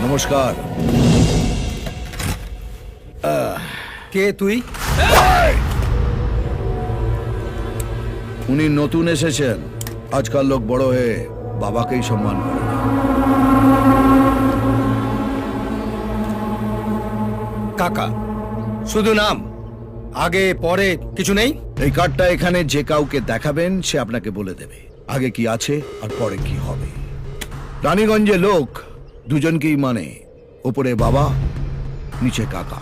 নমস্কার। কে তুই? উনি নতুন এসেছেন। আজকাল লোক বড় হয়ে বাবাকেই সম্মান করে না। কাকা, শুধু নাম, আগে পরে কিছু নেই? এই কার্ডটা এখানে যে কাউকে দেখাবেন সে আপনাকে বলে দেবে আগে কি আছে আর পরে কি হবে। রানীগঞ্জে লোক দুজনকেই মানে, ওপরে বাবা, নিচে কাকা।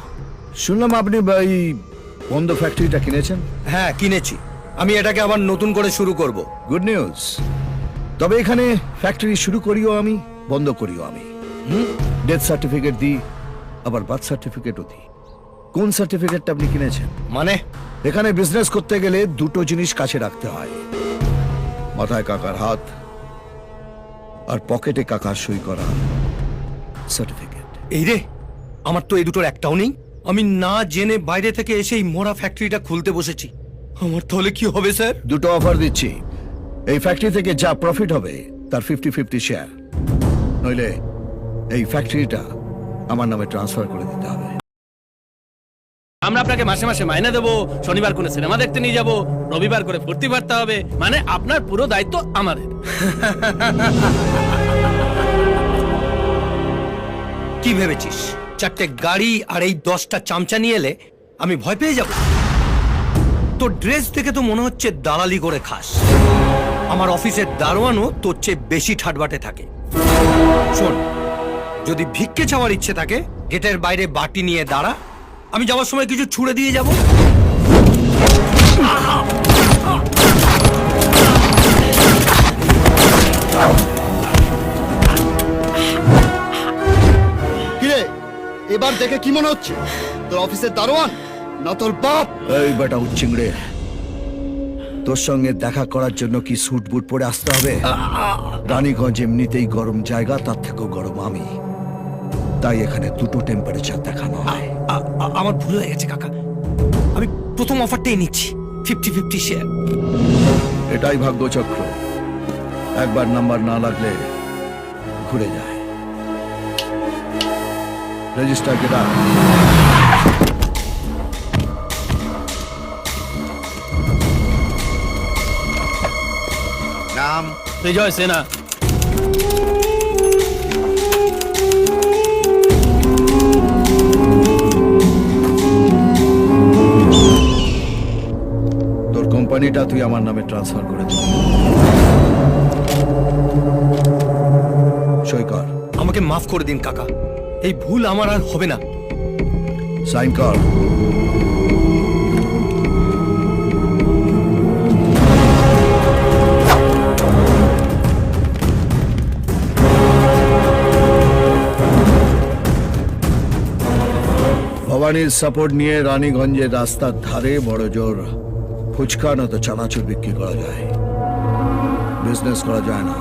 শুনলাম আপনি এই বন্ধ ফ্যাক্টরিটা কিনেছেন? হ্যাঁ, কিনেছি। আমি এটাকে আবার নতুন করে শুরু করব। Good news. তবে এখানে ফ্যাক্টরি শুরু করিও আমি, বন্ধ করিও আমি। ডেথ সার্টিফিকেট দিই, আবার বার্থ সার্টিফিকেটও দিই। কোন সার্টিফিকেটটা আপনি কিনেছেন? মানে? এখানে বিজনেস করতে গেলে দুটো জিনিস কাছে রাখতে হয়, মাথায় কাকার হাত আর পকেটে কাকার সই করা সার্টিফিকেট। এই রে, আমার তো এই দুটোর একটাও নেই। আমি না জেনে বাইরে থেকে এসে এই মোড়া ফ্যাক্টরিটা খুলতে বসেছি। আমার তাহলে কি হবে স্যার? দুটো অফার দিচ্ছি। এই ফ্যাক্টরি থেকে যা প্রফিট হবে তার 50-50 শেয়ার, নইলে এই ফ্যাক্টরিটা আমার নামে ট্রান্সফার করে দিতে হবে। আমরা আপনাকে মাসে মাসে মাইনে দেবো, শনিবার করে সিনেমা দেখতে নিয়ে যাবো, রবিবার করে ফুর্তি বাড়তে হবে, মানে আপনার পুরো দায়িত্ব আমাদের। কি ভেবেছিস, 4টে গাড়ি আর এই 10টা চামচা নিয়ে এলে আমি ভয় পেয়ে যাব? তোর ড্রেস দেখে তো মনে হচ্ছে দালালি করে খাস। আমার অফিসের দারোয়ানও তোর চেয়ে বেশি ঠাটবাটে থাকে। শোন, যদি ভিক্ষে চাওয়ার ইচ্ছে থাকে গেটের বাইরে বাটি নিয়ে দাঁড়া, আমি যাওয়ার সময় কিছু ছুঁড়ে দিয়ে যাব। কিরে, এবার দেখে কি মনে হচ্ছে? তোর অফিসের দারোয়ান না তোর বাপ? এই বেটা উচ্চিংড়ে, তোর সঙ্গে দেখা করার জন্য কি স্যুট বুট পরে আসতে হবে? রানীগঞ্জ এমনিতেই গরম জায়গা, তার থেকেও গরম আমি, তাই এখানে দুটো টেম্পারেচার দেখানো হয়। আমার ভুল হয়ে গেছে কাকা, আমি প্রথম অফারটাই নিচ্ছি, 50-50 শেয়ার। এটাই ভাগ্যচক্র, একবার নাম্বার না লাগলে ঘুরে যায়। রেজিস্টার কেটা? নাম? বিজয় সেনা। তোর কোম্পানিটা তুই আমার নামে ট্রান্সফার করে দিবি। সই কর। আমাকে মাফ করে দিন কাকা, এই ভুল আমার আর হবে না। সাইন কর। ভবানীর সাপোর্ট নিয়ে রানীগঞ্জের রাস্তার ধারে বড় জোর ফুচকা না তো চানাচুর বিক্রি করা যায়, বিজনেস করা যায় না।